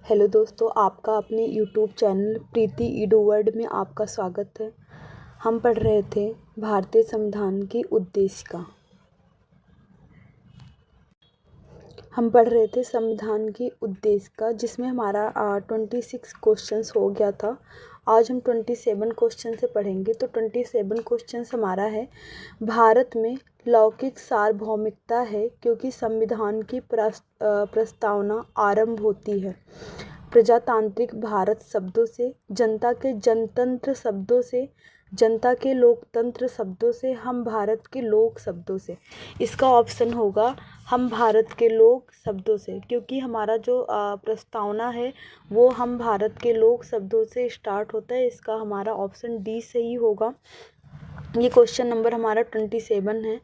Hello दोस्तों, आपका अपने यूट्यूब चैनल प्रीति ईडू वर्ल्ड में आपका स्वागत है। हम पढ़ रहे थे भारतीय संविधान की उद्देशिका। जिसमें हमारा 26 क्वेश्चंस हो गया था। आज हम 27 क्वेश्चन से पढ़ेंगे। तो 27 क्वेश्चंस हमारा है, भारत में लौकिक सार्वभौमिकता है क्योंकि संविधान की प्रस्तावना आरंभ होती है प्रजातांत्रिक भारत शब्दों से, जनता के जनतंत्र शब्दों से, जनता के लोकतंत्र शब्दों से, हम भारत के लोक शब्दों से। इसका ऑप्शन होगा हम भारत के लोक शब्दों से, क्योंकि हमारा जो प्रस्तावना है वो हम भारत के लोक शब्दों से स्टार्ट होता है। इसका हमारा ऑप्शन डी सही होगा। ये क्वेश्चन नंबर हमारा 27 है।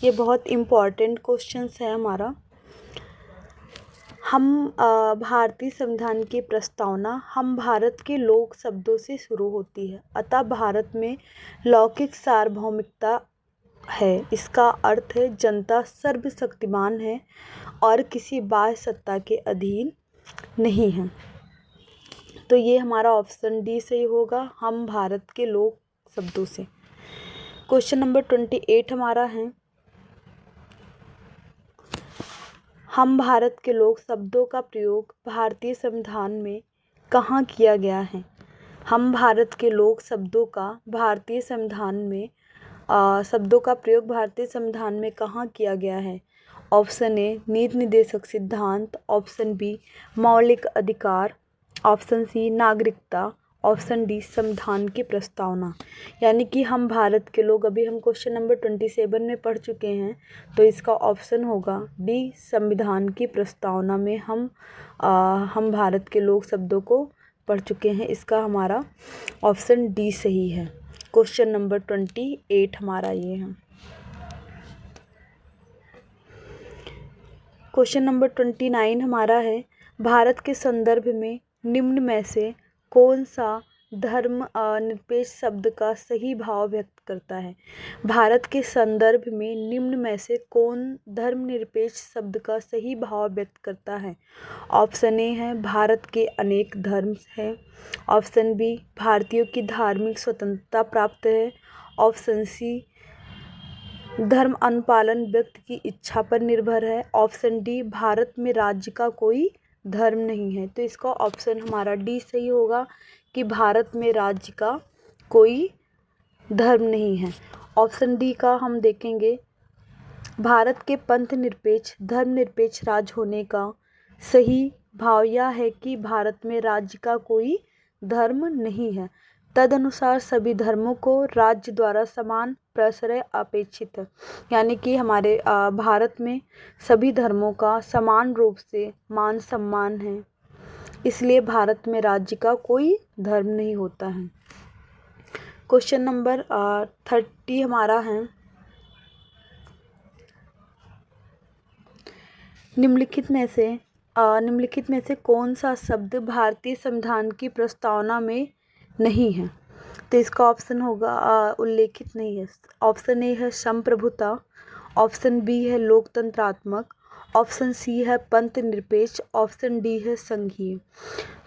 ये बहुत इम्पॉर्टेंट क्वेश्चन है हमारा। हम भारतीय संविधान की प्रस्तावना हम भारत के लोक शब्दों से शुरू होती है, अतः भारत में लौकिक सार्वभौमिकता है। इसका अर्थ है जनता सर्वशक्तिमान है और किसी बाह्य सत्ता के अधीन नहीं है। तो ये हमारा ऑप्शन डी सही होगा, हम भारत के लोक शब्दों से। क्वेश्चन नंबर 28 हमारा है, हम भारत के लोक शब्दों का प्रयोग भारतीय संविधान में कहाँ किया गया है। हम भारत के लोक शब्दों का भारतीय संविधान में शब्दों का प्रयोग भारतीय संविधान में कहाँ किया गया है। ऑप्शन ए नीति निर्देशक सिद्धांत, ऑप्शन बी मौलिक अधिकार, ऑप्शन सी नागरिकता, ऑप्शन डी संविधान की प्रस्तावना। यानी कि हम भारत के लोग, अभी हम क्वेश्चन नंबर 27 में पढ़ चुके हैं, तो इसका ऑप्शन होगा डी संविधान की प्रस्तावना में हम भारत के लोग शब्दों को पढ़ चुके हैं। इसका हमारा ऑप्शन डी सही है। क्वेश्चन नंबर 28 हमारा ये है। क्वेश्चन नंबर 29 हमारा है, भारत के संदर्भ में निम्न में से कौन सा धर्म निरपेक्ष शब्द का सही भाव व्यक्त करता है। भारत के संदर्भ में निम्न में से कौन धर्मनिरपेक्ष शब्द का सही भाव व्यक्त करता है। ऑप्शन ए है भारत के अनेक धर्म हैं, ऑप्शन बी भारतीयों की धार्मिक स्वतंत्रता प्राप्त है, ऑप्शन सी धर्म अनुपालन व्यक्ति की इच्छा पर निर्भर है, ऑप्शन डी भारत में राज्य का कोई धर्म नहीं है। तो इसका ऑप्शन हमारा डी सही होगा कि भारत में राज्य का कोई धर्म नहीं है। ऑप्शन डी का हम देखेंगे, भारत के पंथ निरपेक्ष धर्मनिरपेक्ष राज्य होने का सही भाव यह है कि भारत में राज्य का कोई धर्म नहीं है। तदनुसार सभी धर्मों को राज्य द्वारा समान प्रश्रय अपेक्षित है। यानी कि हमारे भारत में सभी धर्मों का समान रूप से मान सम्मान है, इसलिए भारत में राज्य का कोई धर्म नहीं होता है। क्वेश्चन नंबर 30 हमारा है, निम्नलिखित में से कौन सा शब्द भारतीय संविधान की प्रस्तावना में नहीं है। तो इसका ऑप्शन होगा उल्लेखित नहीं है। ऑप्शन ए है संप्रभुता, ऑप्शन बी है लोकतंत्रात्मक, ऑप्शन सी है पंथ निरपेक्ष, ऑप्शन डी है संघीय।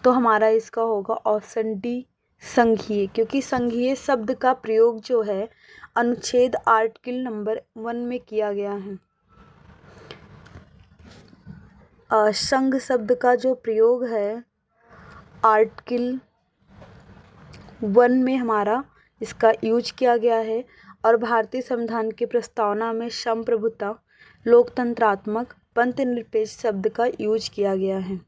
तो हमारा इसका होगा ऑप्शन डी संघीय, क्योंकि संघीय शब्द का प्रयोग जो है अनुच्छेद आर्टिकल नंबर 1 में किया गया है। संघ शब्द का जो प्रयोग है आर्टिकल 1 में हमारा इसका यूज किया गया है, और भारतीय संविधान की प्रस्तावना में संप्रभुता, लोकतंत्रात्मक, पंथ निरपेक्ष शब्द का यूज किया गया है।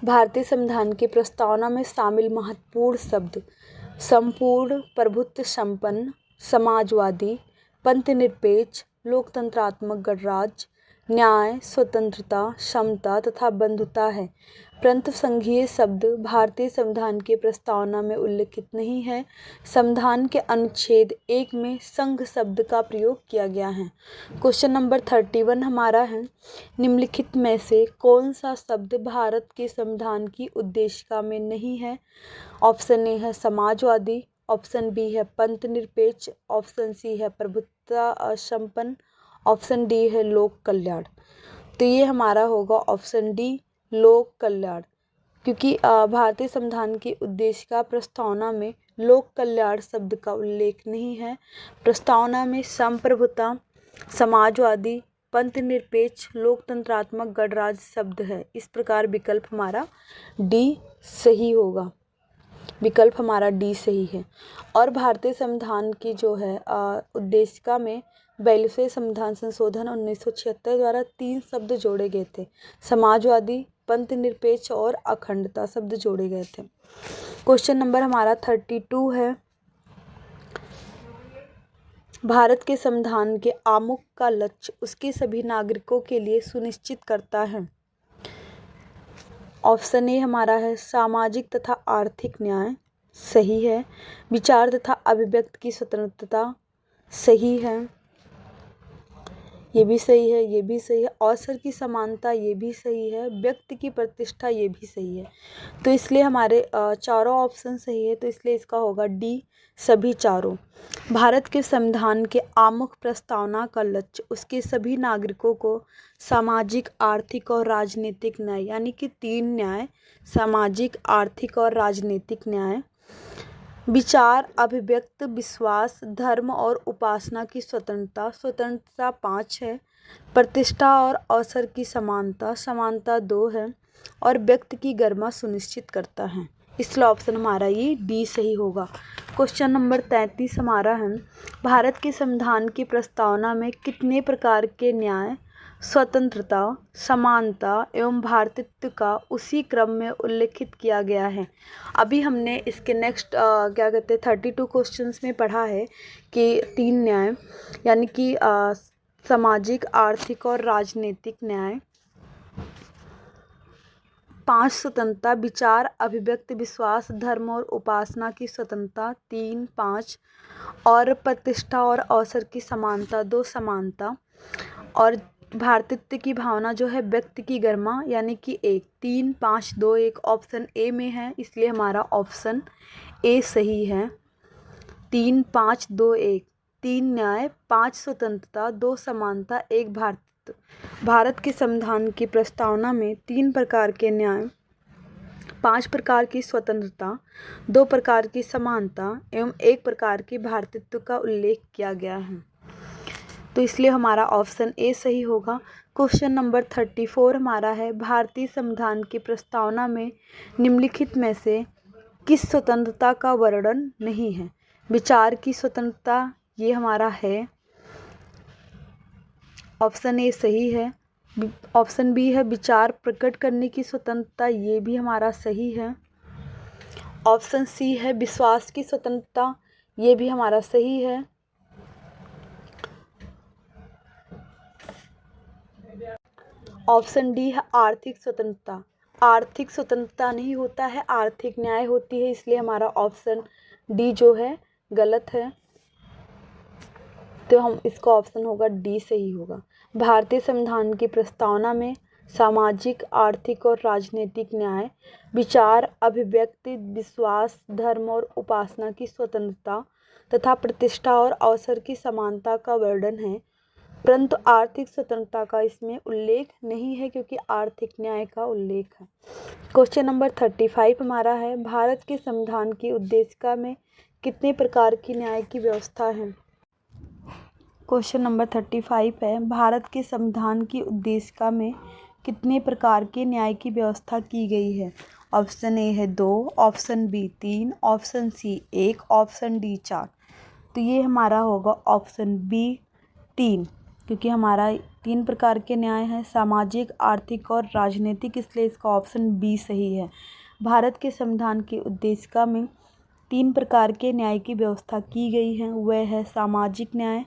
भारतीय संविधान की प्रस्तावना में शामिल महत्वपूर्ण शब्द संपूर्ण, प्रभुत्व संपन्न, समाजवादी, पंथ निरपेक्ष, लोकतंत्रात्मक गणराज्य, न्याय, स्वतंत्रता, समता तथा बंधुता है। परंतु संघीय शब्द भारतीय संविधान की प्रस्तावना में उल्लेखित नहीं है। संविधान के अनुच्छेद 1 में संघ शब्द का प्रयोग किया गया है। क्वेश्चन नंबर 31 हमारा है, निम्नलिखित में से कौन सा शब्द भारत के संविधान की उद्देशिका में नहीं है। ऑप्शन ए है समाजवादी, ऑप्शन बी है पंथ निरपेक्ष, ऑप्शन सी है प्रभुत्व संपन्न, ऑप्शन डी है लोक कल्याण। तो ये हमारा होगा ऑप्शन डी लोक कल्याण, क्योंकि भारतीय संविधान के उद्देश्य का प्रस्तावना में लोक कल्याण शब्द का उल्लेख नहीं है। प्रस्तावना में संप्रभुता, समाजवादी, पंथ निरपेक्ष, लोकतंत्रात्मक गणराज्य शब्द है। इस प्रकार विकल्प हमारा डी सही होगा, विकल्प हमारा डी सही है। और भारतीय संविधान की जो है उद्देशिका में 42वें संविधान संशोधन 1976 द्वारा 3 शब्द जोड़े गए थे, समाजवादी, पंथ निरपेक्ष और अखंडता शब्द जोड़े गए थे। क्वेश्चन नंबर हमारा 32 है, भारत के संविधान के आमुख का लक्ष्य उसके सभी नागरिकों के लिए सुनिश्चित करता है। ऑप्शन ए हमारा है सामाजिक तथा आर्थिक न्याय, सही है। विचार तथा अभिव्यक्ति की स्वतंत्रता, सही है, ये भी सही है, ये भी सही है। अवसर की समानता, ये भी सही है। व्यक्ति की प्रतिष्ठा, ये भी सही है। तो इसलिए हमारे चारों ऑप्शन सही है, तो इसलिए इसका होगा डी सभी चारों। भारत के संविधान के आमुख प्रस्तावना का लक्ष्य उसके सभी नागरिकों को सामाजिक, आर्थिक और राजनीतिक न्याय, यानी कि 3 न्याय, सामाजिक, आर्थिक और राजनीतिक न्याय, विचार, अभिव्यक्त, विश्वास, धर्म और उपासना की स्वतंत्रता, स्वतंत्रता 5 है। प्रतिष्ठा और अवसर की समानता, समानता 2 है। और व्यक्ति की गरिमा सुनिश्चित करता है। इसलिए ऑप्शन हमारा ये डी सही होगा। क्वेश्चन नंबर 33 हमारा है, भारत के संविधान की प्रस्तावना में कितने प्रकार के न्याय, स्वतंत्रता, समानता एवं भारतीयत्व का उसी क्रम में उल्लेखित किया गया है। अभी हमने इसके नेक्स्ट क्या कहते हैं 32 क्वेश्चंस में पढ़ा है कि 3 न्याय, यानी कि सामाजिक, आर्थिक और राजनीतिक न्याय, 5 स्वतंत्रता, विचार, अभिव्यक्ति, विश्वास, धर्म और उपासना की स्वतंत्रता 3, 5 और प्रतिष्ठा और अवसर की समानता 2 समानता, और भारतीयत्व की भावना जो है व्यक्ति की गरिमा, यानी कि 1, 3, 5, 2, 1 ऑप्शन ए में है। इसलिए हमारा ऑप्शन ए सही है। 3, 5, 2, 1, 3 न्याय, 5 स्वतंत्रता, 2 समानता, 1 भारतीयत्व। भारत के संविधान की प्रस्तावना में 3 प्रकार के न्याय, 5 प्रकार की स्वतंत्रता, 2 प्रकार की समानता एवं 1 प्रकार की भारतीयत्व का उल्लेख किया गया है। तो इसलिए हमारा ऑप्शन ए सही होगा। क्वेश्चन नंबर 34 हमारा है, भारतीय संविधान की प्रस्तावना में निम्नलिखित में से किस स्वतंत्रता का वर्णन नहीं है। विचार की स्वतंत्रता, ये हमारा है, ऑप्शन ए सही है। ऑप्शन बी है विचार प्रकट करने की स्वतंत्रता, ये भी हमारा सही है। ऑप्शन सी है विश्वास की स्वतंत्रता, ये भी हमारा सही है। ऑप्शन डी है आर्थिक स्वतंत्रता, आर्थिक स्वतंत्रता नहीं होता है, आर्थिक न्याय होती है, इसलिए हमारा ऑप्शन डी जो है गलत है। तो हम इसका ऑप्शन होगा डी सही होगा। भारतीय संविधान की प्रस्तावना में सामाजिक, आर्थिक और राजनीतिक न्याय, विचार, अभिव्यक्ति, विश्वास, धर्म और उपासना की स्वतंत्रता तथा प्रतिष्ठा और अवसर की समानता का वर्णन है, परंतु आर्थिक स्वतंत्रता का इसमें उल्लेख नहीं है, क्योंकि आर्थिक न्याय का उल्लेख है। क्वेश्चन नंबर 35 हमारा है, भारत के संविधान की उद्देशिका में कितने प्रकार की न्याय की व्यवस्था है। क्वेश्चन नंबर 35 है, भारत के संविधान की उद्देशिका में कितने प्रकार के न्याय की व्यवस्था की गई है। ऑप्शन ए है 2, option B 3, option C 1, option D 4। तो ये हमारा होगा ऑप्शन बी 3, क्योंकि हमारा 3 प्रकार के न्याय हैं, सामाजिक, आर्थिक और राजनीतिक, इसलिए इसका ऑप्शन बी सही है। भारत के संविधान की उद्देशिका में 3 प्रकार के न्याय की व्यवस्था की गई है, वह है सामाजिक न्याय,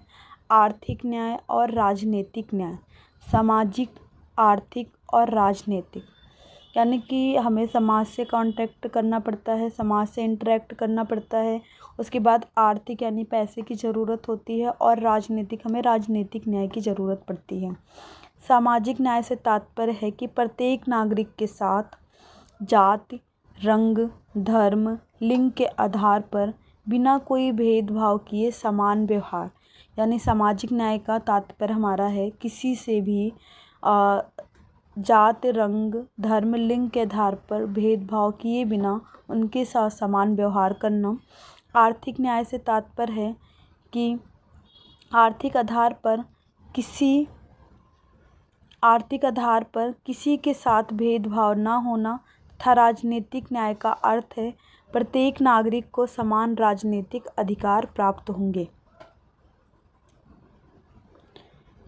आर्थिक न्याय और राजनीतिक न्याय। सामाजिक, आर्थिक और राजनीतिक, यानी कि हमें समाज से कांटेक्ट करना पड़ता है, समाज से इंटरेक्ट करना पड़ता है। उसके बाद आर्थिक यानी पैसे की ज़रूरत होती है, और राजनीतिक हमें राजनीतिक न्याय की ज़रूरत पड़ती है। सामाजिक न्याय से तात्पर्य है कि प्रत्येक नागरिक के साथ जाति, रंग, धर्म, लिंग के आधार पर बिना कोई भेदभाव किए समान व्यवहार। यानी सामाजिक न्याय का तात्पर्य हमारा है किसी से भी जात, रंग, धर्म, लिंग के आधार पर भेदभाव किए बिना उनके साथ समान व्यवहार करना। आर्थिक न्याय से तात्पर्य है कि आर्थिक आधार पर किसी के साथ भेदभाव न होना तथा राजनीतिक न्याय का अर्थ है प्रत्येक नागरिक को समान राजनीतिक अधिकार प्राप्त होंगे।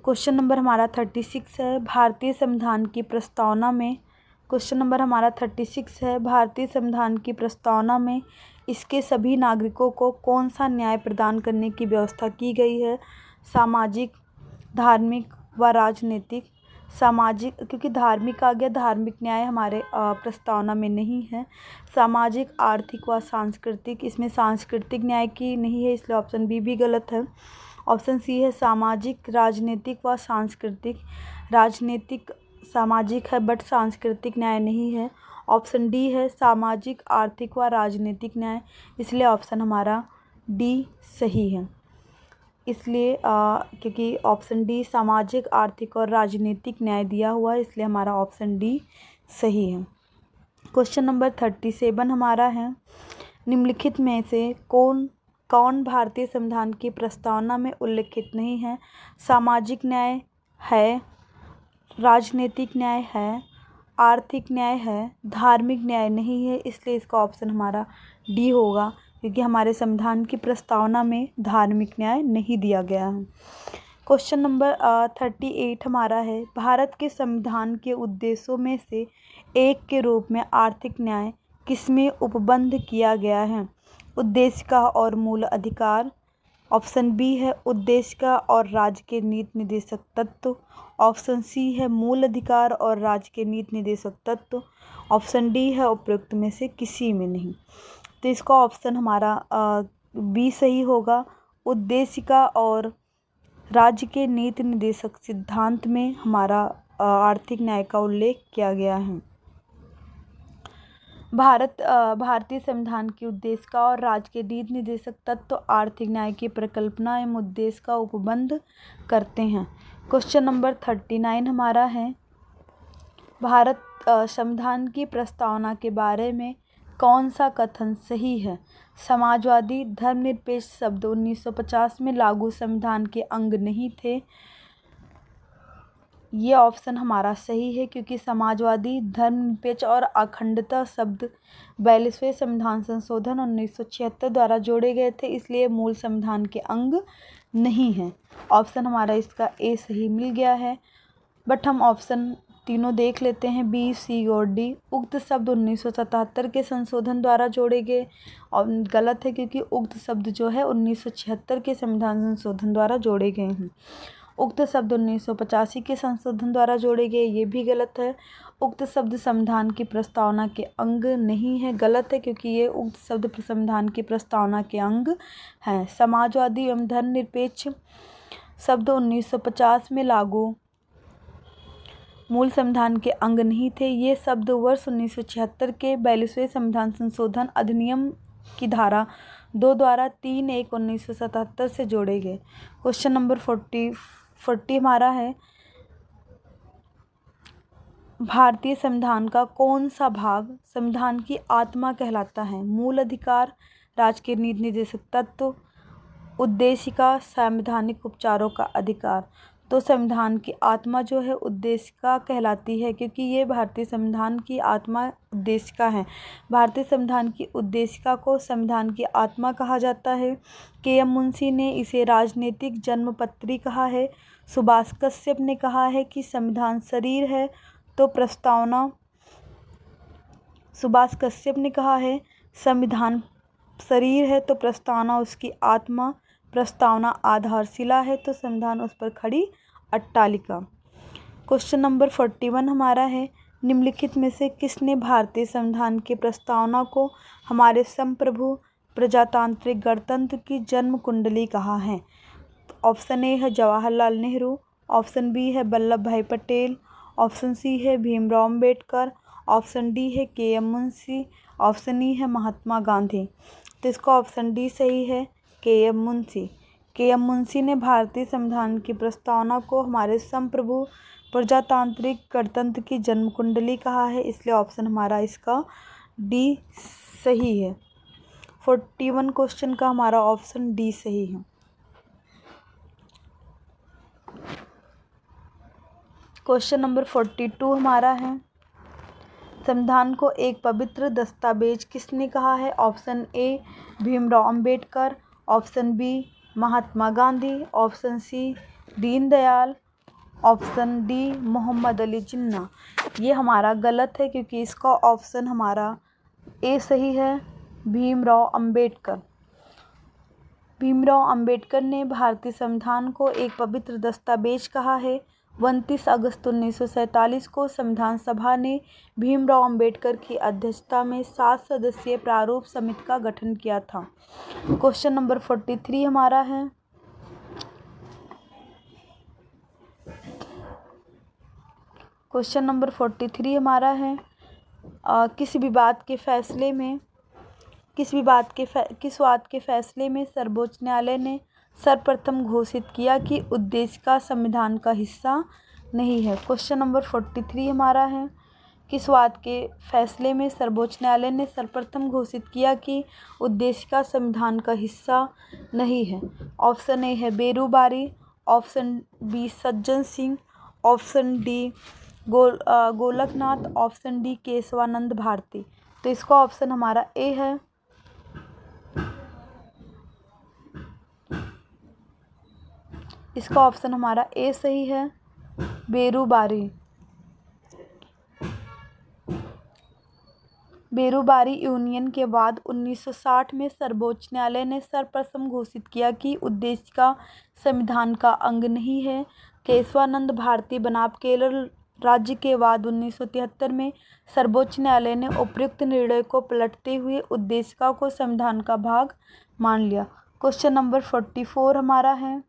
क्वेश्चन नंबर हमारा 36 है भारतीय संविधान की प्रस्तावना में। क्वेश्चन नंबर हमारा 36 है भारतीय संविधान की प्रस्तावना में इसके सभी नागरिकों को कौन सा न्याय प्रदान करने की व्यवस्था की गई है? सामाजिक, धार्मिक व राजनीतिक। सामाजिक, क्योंकि धार्मिक आ गया, धार्मिक न्याय हमारे प्रस्तावना में नहीं है। सामाजिक, आर्थिक व सांस्कृतिक, इसमें सांस्कृतिक न्याय की नहीं है, इसलिए ऑप्शन बी भी गलत है। ऑप्शन सी है सामाजिक, राजनीतिक व सांस्कृतिक। राजनीतिक सामाजिक है बट सांस्कृतिक न्याय नहीं है। ऑप्शन डी है सामाजिक, आर्थिक व राजनीतिक न्याय, इसलिए ऑप्शन हमारा डी सही है। इसलिए क्योंकि ऑप्शन डी सामाजिक, आर्थिक और राजनीतिक न्याय दिया हुआ है, इसलिए हमारा ऑप्शन डी सही है। क्वेश्चन नंबर 37 हमारा है निम्नलिखित में से कौन भारतीय संविधान की प्रस्तावना में उल्लिखित नहीं है? सामाजिक न्याय है, राजनीतिक न्याय है, आर्थिक न्याय है, धार्मिक न्याय नहीं है, इसलिए इसका ऑप्शन हमारा डी होगा क्योंकि हमारे संविधान की प्रस्तावना में धार्मिक न्याय नहीं दिया गया है। क्वेश्चन नंबर 38 हमारा है भारत के संविधान के उद्देश्यों में से एक के रूप में आर्थिक न्याय किसमें उपबंध किया गया है? उद्देश्य का और मूल अधिकार। ऑप्शन बी है उद्देश्य का और राज्य के नीति निर्देशक तत्व। ऑप्शन सी है मूल अधिकार और राज्य के नीति निर्देशक तत्व। ऑप्शन डी है उपयुक्त में से किसी में नहीं। तो इसका ऑप्शन हमारा बी सही होगा। उद्देश्य का और राज्य के नीति निर्देशक सिद्धांत में हमारा आर्थिक न्याय का उल्लेख किया गया है। भारतीय संविधान के उद्देश्य का और राज्य के नीति निर्देशक तत्व आर्थिक न्याय की परिकल्पना एवं उद्देश्य का उपबंध करते हैं। क्वेश्चन नंबर 39 हमारा है भारत संविधान की प्रस्तावना के बारे में कौन सा कथन सही है? समाजवादी, धर्मनिरपेक्ष शब्द 1950 में लागू संविधान के अंग नहीं थे। ये ऑप्शन हमारा सही है क्योंकि समाजवादी, धर्मनिरपेक्ष और अखंडता शब्द 42वें संविधान संशोधन 1976 द्वारा जोड़े गए थे, इसलिए मूल संविधान के अंग नहीं हैं। ऑप्शन हमारा इसका ए सही मिल गया है। बट हम ऑप्शन तीनों देख लेते हैं, बी, सी और डी। उक्त शब्द 1977 के संशोधन द्वारा जोड़े गए और गलत है क्योंकि उक्त शब्द जो है 1976 के संविधान संशोधन द्वारा जोड़े गए हैं। उक्त शब्द 1985 के संशोधन द्वारा जोड़े गए, ये भी गलत है। उक्त शब्द संविधान की प्रस्तावना के अंग नहीं है, गलत है क्योंकि ये उक्त शब्द संविधान की प्रस्तावना के अंग हैं। समाजवादी एवं धर्मनिरपेक्ष शब्द 1950 में लागू मूल संविधान के अंग नहीं थे। ये शब्द वर्ष 1976 के 42वें संविधान संशोधन अधिनियम की धारा 2 द्वारा 3/1/1977 से जोड़े गए। क्वेश्चन नंबर 40 हमारा है भारतीय संविधान का कौन सा भाग संविधान की आत्मा कहलाता है? मूल अधिकार, राज्य के नीति निर्देशक तत्व, उद्देश्य का, संवैधानिक उपचारों का अधिकार। तो संविधान की आत्मा जो है उद्देश्य का कहलाती है क्योंकि ये भारतीय संविधान की आत्मा उद्देश्य का है। भारतीय संविधान की उद्देशिका को संविधान की आत्मा कहा जाता है। के.एम. मुंशी ने इसे राजनीतिक जन्मपत्री कहा है। सुभाष कश्यप ने कहा है कि संविधान शरीर है, तो प्रस्तावना सुभाष कश्यप ने कहा है संविधान शरीर है तो प्रस्तावना उसकी आत्मा, प्रस्तावना आधारशिला है तो संविधान उस पर खड़ी अट्टालिका। क्वेश्चन नंबर 41 हमारा है निम्नलिखित में से किसने भारतीय संविधान की प्रस्तावना को हमारे संप्रभु प्रजातांत्रिक गणतंत्र की जन्म कुंडली कहा है? ऑप्शन ए है जवाहरलाल नेहरू। ऑप्शन बी है वल्लभ भाई पटेल। ऑप्शन सी है भीमराव अम्बेडकर। ऑप्शन डी है के.एम. मुंशी। ऑप्शन ई है महात्मा गांधी। तो इसका ऑप्शन डी सही है, के.एम. मुंशी। के.एम. मुंशी ने भारतीय संविधान की प्रस्तावना को हमारे संप्रभु प्रजातांत्रिक गणतंत्र की जन्म कुंडली कहा है, इसलिए ऑप्शन हमारा इसका डी सही है। 41 क्वेश्चन का हमारा ऑप्शन डी सही है। क्वेश्चन नंबर 42 हमारा है, संविधान को एक पवित्र दस्तावेज किसने कहा है? Option A Bhimrao Ambedkar, option B Mahatma Gandhi, option C Deendayal, option D Mohammad Ali Jinnah. ये हमारा गलत है क्योंकि इसका ऑप्शन हमारा ए सही है, भीमराव अंबेडकर। भीमराव अंबेडकर ने भारतीय संविधान को एक पवित्र दस्तावेज कहा है। 29 अगस्त 1947 को संविधान सभा ने भीमराव अंबेडकर की अध्यक्षता में 7 सदस्यीय प्रारूप समिति का गठन किया था। क्वेश्चन नंबर 43 हमारा है, क्वेश्चन नंबर 43 हमारा है, किस बात के फैसले में सर्वोच्च न्यायालय ने सर्वप्रथम घोषित किया कि उद्देशिका संविधान का हिस्सा नहीं है? क्वेश्चन नंबर 43 हमारा है, किस बात के फैसले में सर्वोच्च न्यायालय ने सर्वप्रथम घोषित किया कि उद्देशिका संविधान का हिस्सा नहीं है? ऑप्शन ए है Berubari, option B Sajjan Singh, option D Golaknath, option D Keshavananda Bharati. तो इसका ऑप्शन हमारा ए है, इसका ऑप्शन हमारा ए सही है, बेरूबारी। बेरूबारी यूनियन के बाद 1960 में सर्वोच्च न्यायालय ने सर्वप्रथम घोषित किया कि उद्देशिका संविधान का अंग नहीं है। केशवानंद भारती बनाम केरल राज्य के बाद 1973 में सर्वोच्च न्यायालय ने उपयुक्त निर्णय को पलटते हुए उद्देशिका को संविधान का भाग मान लिया। क्वेश्चन नंबर 44 हमारा है,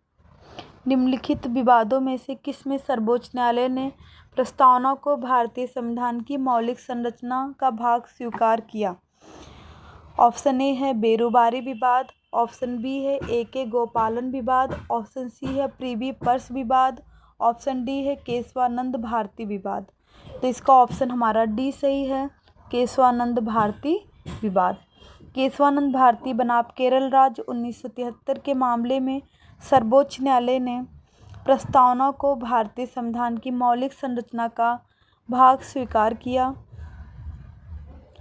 निम्नलिखित विवादों में से किसमें सर्वोच्च न्यायालय ने प्रस्तावना को भारतीय संविधान की मौलिक संरचना का भाग स्वीकार किया? ऑप्शन ए है बेरूबारी विवाद, ऑप्शन बी है ए.के. गोपालन विवाद, ऑप्शन सी है प्रिवी पर्स विवाद, ऑप्शन डी है केशवानंद भारती विवाद। तो इसका ऑप्शन हमारा डी सही है, केशवानंद भारती विवाद। केशवानंद भारती बनाम केरल राज्य 1973 के मामले में सर्वोच्च न्यायालय ने प्रस्तावना को भारतीय संविधान की मौलिक संरचना का भाग स्वीकार किया,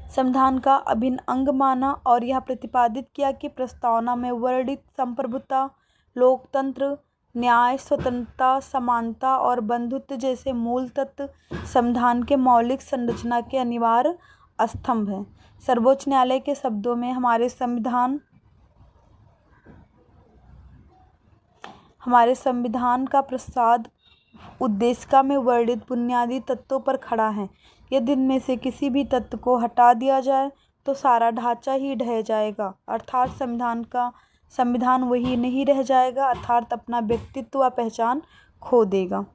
संविधान का अभिन्न अंग माना और यह प्रतिपादित किया कि प्रस्तावना में वर्णित संप्रभुता, लोकतंत्र, न्याय, स्वतंत्रता, समानता और बंधुत्व जैसे मूल तत्व संविधान के मौलिक संरचना के अनिवार्य स्तंभ हैं। सर्वोच्च न्यायालय के शब्दों में हमारे संविधान का प्रसाद उद्देशिका में वर्णित बुनियादी तत्वों पर खड़ा है। यदि इनमें से किसी भी तत्व को हटा दिया जाए तो सारा ढांचा ही ढह जाएगा, अर्थात संविधान वही नहीं रह जाएगा, अर्थात अपना व्यक्तित्व व पहचान खो देगा।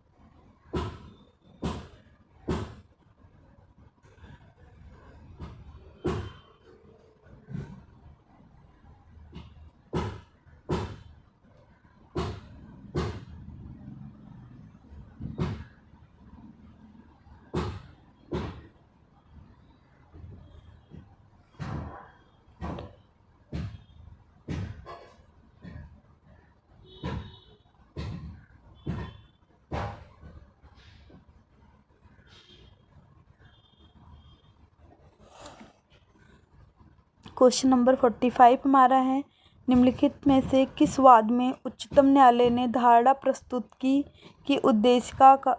क्वेश्चन नंबर 45 हमारा है, निम्नलिखित में से किस वाद में उच्चतम न्यायालय ने धारणा प्रस्तुत की कि उद्देशिका का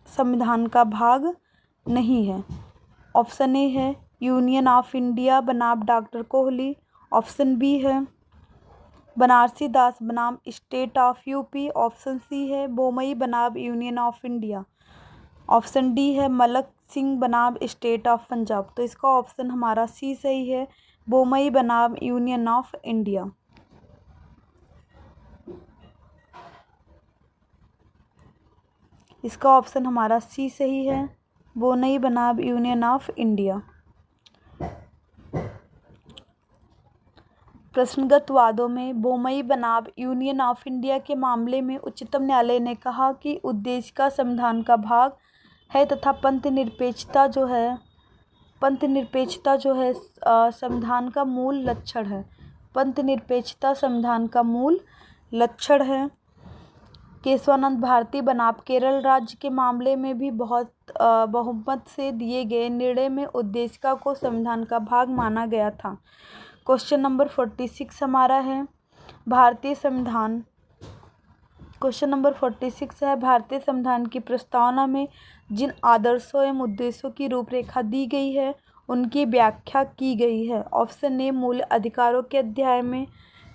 संविधान का भाग नहीं है? ऑप्शन ए है यूनियन ऑफ इंडिया बनाम डॉक्टर कोहली, ऑप्शन बी है बनारसी दास बनाम state of UP, option C है बोमई बनाम union of India, option D है मलक सिंह बनाम स्टेट ऑफ पंजाब। तो इसका ऑप्शन हमारा सी सही है, बोमई बनाम यूनियन ऑफ इंडिया। इसका ऑप्शन हमारा सी सही है, बोमई बनाम यूनियन ऑफ इंडिया। प्रश्नगत वादों में बोमई बनाम यूनियन ऑफ इंडिया के मामले में उच्चतम न्यायालय ने कहा कि उद्देश्य का संविधान का भाग है तथा पंथ निरपेक्षता जो है संविधान का मूल लक्षण है। पंथ निरपेक्षता संविधान का मूल लक्षण है। केशवानंद भारती बनाम केरल राज्य के मामले में भी बहुमत से दिए गए निर्णय में उद्देशिका को संविधान का भाग माना गया था। क्वेश्चन नंबर 46 हमारा है भारतीय संविधान। क्वेश्चन नंबर 46 है भारतीय संविधान की प्रस्तावना में जिन आदर्शों एवं उद्देश्यों की रूपरेखा दी गई है उनकी व्याख्या की गई है। ऑप्शन ए मूल अधिकारों के अध्याय में,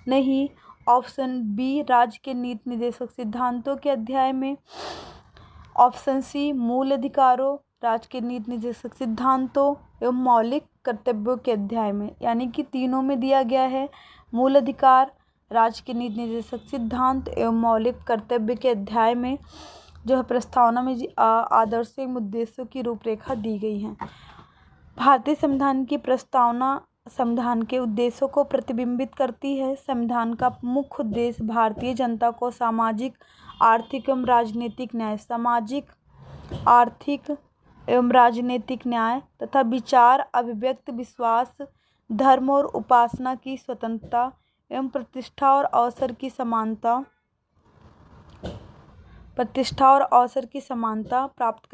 नहीं। ऑप्शन बी राज्य के नीति निर्देशक सिद्धांतों के अध्याय में। ऑप्शन सी मूल अधिकारों, राज्य के नीति निर्देशक सिद्धांतों एवं मौलिक कर्तव्यों के अध्याय में। यानी कि तीनों में दिया गया है। मूल अधिकार, राज्य के नीति निर्देशक सिद्धांत एवं मौलिक कर्तव्य के अध्याय में जो है प्रस्तावना में आदर्श एवं उद्देश्यों की रूपरेखा दी गई है। भारतीय संविधान की प्रस्तावना संविधान के उद्देश्यों को प्रतिबिंबित करती है। संविधान का मुख्य उद्देश्य भारतीय जनता को सामाजिक, आर्थिक एवं राजनीतिक न्याय, सामाजिक, आर्थिक एवं राजनीतिक न्याय तथा विचार, अभिव्यक्ति, विश्वास, धर्म और उपासना की स्वतंत्रता एवं प्रतिष्ठा और अवसर की समानता प्राप्त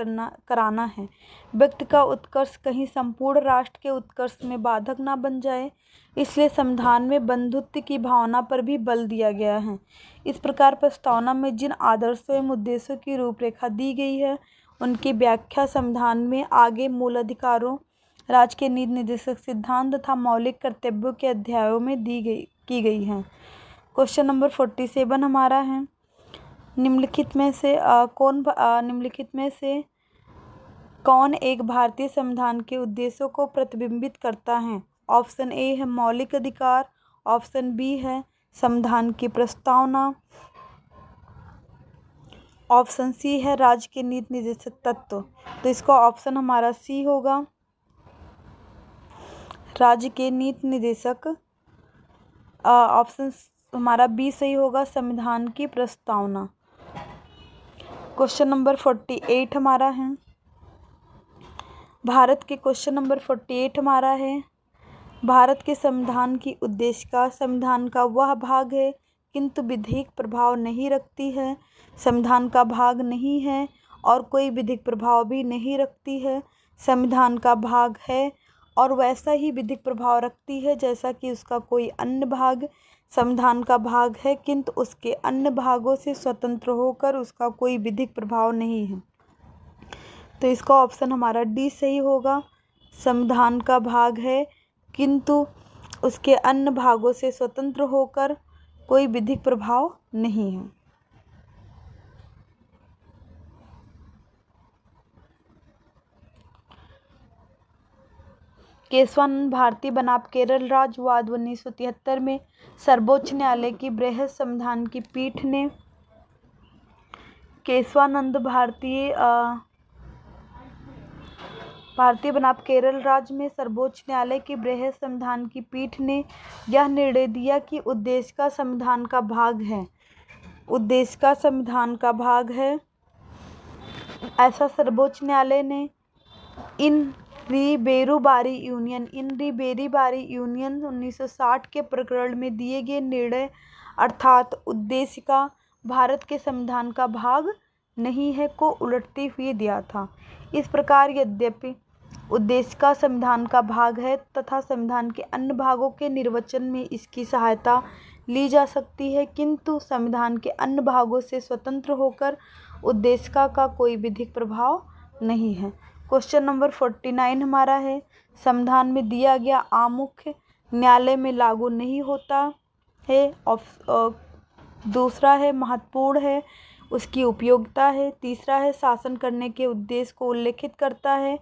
कराना है। व्यक्ति का उत्कर्ष कहीं संपूर्ण राष्ट्र के उत्कर्ष में बाधक न बन जाए, इसलिए संविधान में बंधुत्व की भावना पर भी बल दिया गया है। इस प्रकार प्रस्तावना में जिन आदर्शों एवं उद्देश्यों की रूपरेखा दी गई है उनकी व्याख्या संविधान में आगे मूल अधिकारों, राज्य के नीति निर्देशक सिद्धांत तथा मौलिक कर्तव्यों के अध्यायों में की गई है। क्वेश्चन नंबर 47 हमारा है निम्नलिखित में से कौन एक भारतीय संविधान के उद्देश्यों को प्रतिबिंबित करता है। ऑप्शन ए है मौलिक अधिकार, ऑप्शन बी है संविधान की प्रस्तावना, ऑप्शन सी है राज्य के नीति निर्देशक तत्व। तो इसका ऑप्शन हमारा सी होगा, राज्य के नीति निर्देशक। ऑप्शन हमारा बी सही होगा, संविधान की प्रस्तावना। क्वेश्चन नंबर 48 हमारा है भारत के संविधान की उद्देशिका संविधान का वह भाग है किंतु विधिक प्रभाव नहीं रखती है, संविधान का भाग नहीं है और कोई विधिक प्रभाव भी नहीं रखती है, संविधान का भाग है और वैसा ही विधिक प्रभाव रखती है जैसा कि उसका कोई अन्य भाग। संविधान का भाग है किंतु उसके अन्य भागों से स्वतंत्र होकर उसका कोई विधिक प्रभाव नहीं है। तो इसका ऑप्शन हमारा डी सही होगा, संविधान का भाग है किंतु उसके अन्य भागों से स्वतंत्र होकर कोई विधिक प्रभाव नहीं है। केशवानंद भारती बनाम केरल राज्य वाद 1973 में सर्वोच्च न्यायालय की बृहत संविधान की पीठ ने केशवानंद भारती बनाम केरल राज्य में सर्वोच्च न्यायालय की बृहत संविधान की पीठ ने यह निर्णय दिया कि उद्देश्य का संविधान का भाग है। ऐसा सर्वोच्च न्यायालय ने इन रिबेरी बारी यूनियन 1960 के प्रकरण में दिए गए निर्णय अर्थात उद्देश्य का भारत के संविधान का भाग नहीं है को उलटते हुए दिया था। इस प्रकार यद्यपि उद्देश्य का संविधान का भाग है तथा संविधान के अन्य भागों के निर्वचन में इसकी सहायता ली जा सकती है, किंतु संविधान के अन्य भागों से स्वतंत्र होकर उद्देश्य का कोई विधिक प्रभाव नहीं है। क्वेश्चन नंबर 49 हमारा है संविधान में दिया गया आमुख्य न्यायालय में लागू नहीं होता है। दूसरा है महत्वपूर्ण है, उसकी उपयोगिता है। तीसरा है शासन करने के उद्देश्य को उल्लेखित करता है।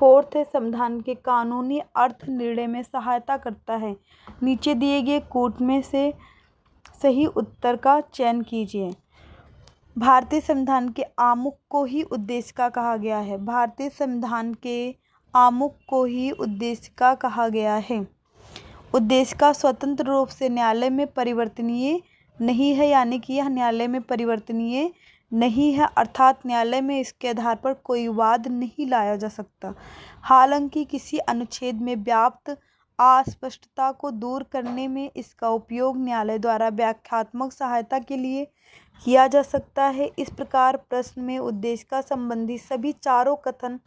फोर्थ है संविधान के कानूनी अर्थ निर्णय में सहायता करता है। नीचे दिए गए कूट में से सही उत्तर का चयन कीजिए। भारतीय संविधान के आमुख को ही उद्देशिका कहा गया है। भारतीय संविधान के आमुख को ही उद्देशिका कहा गया है। उद्देशिका स्वतंत्र रूप से न्यायालय में परिवर्तनीय नहीं है, यानी कि यह न्यायालय में परिवर्तनीय नहीं है, अर्थात न्यायालय में इसके आधार पर कोई वाद नहीं लाया जा सकता। हालांकि किसी अनुच्छेद में व्याप्त अस्पष्टता को दूर करने में इसका उपयोग न्यायालय द्वारा व्याख्यात्मक सहायता के लिए किया जा सकता है। इस प्रकार प्रश्न में उद्देशिका संबंधी सभी चारों कथन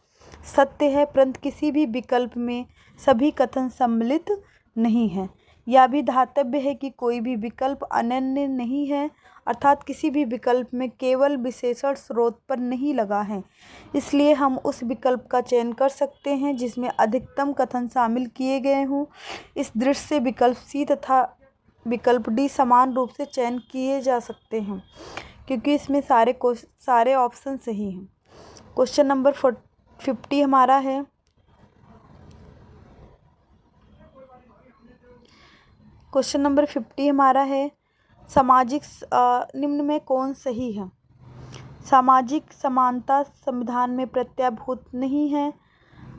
सत्य है, परंतु किसी भी विकल्प में सभी कथन सम्मिलित नहीं है। यह भी धातव्य है कि कोई भी विकल्प अनन्य नहीं है, अर्थात किसी भी विकल्प में केवल विशेषण स्रोत पर नहीं लगा है। इसलिए हम उस विकल्प का चयन कर सकते हैं जिसमें अधिकतम कथन शामिल किए गए हों। इस दृष्टि से विकल्प सी तथा विकल्प डी समान रूप से चयन किए जा सकते हैं, क्योंकि इसमें सारे ऑप्शन सही हैं। क्वेश्चन नंबर 50 हमारा है, क्वेश्चन नंबर 50 हमारा है, सामाजिक निम्न में कौन सही है? सामाजिक समानता संविधान में प्रत्याभूत नहीं है।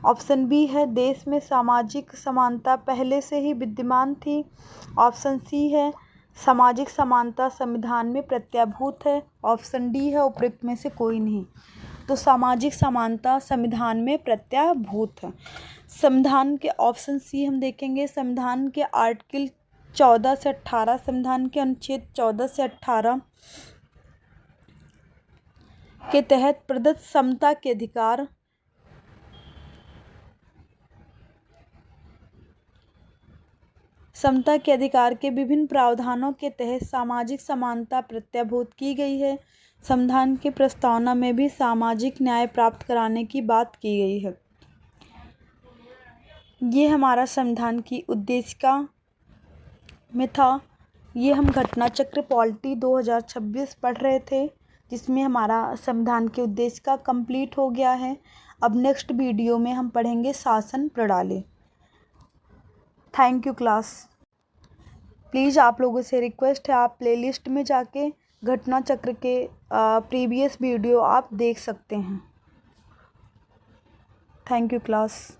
ऑप्शन बी है, देश में सामाजिक समानता पहले से ही विद्यमान थी। ऑप्शन सी है, सामाजिक समानता संविधान में प्रत्याभूत है। ऑप्शन डी है, उपरोक्त में से कोई नहीं। तो सामाजिक समानता संविधान में प्रत्याभूत है। संविधान के ऑप्शन सी हम देखेंगे, संविधान के आर्टिकल 14 से 18, संविधान के अनुच्छेद 14 से 18 के तहत प्रदत्त समता के अधिकार के विभिन्न प्रावधानों के तहत सामाजिक समानता प्रत्याभूत की गई है। संविधान की प्रस्तावना में भी सामाजिक न्याय प्राप्त कराने की बात की गई है। ये हमारा संविधान की उद्देशिका में था। ये हम घटना चक्र पॉलिटी 2026 पढ़ रहे थे, जिसमें हमारा संविधान की उद्देशिका कंप्लीट हो गया है। अब नेक्स्ट वीडियो में हम पढ़ेंगे शासन प्रणाली। Thank you class. प्लीज़ आप लोगों से रिक्वेस्ट है, आप प्लेलिस्ट में जाके घटना चक्र के प्रीवियस वीडियो आप देख सकते हैं। Thank you class.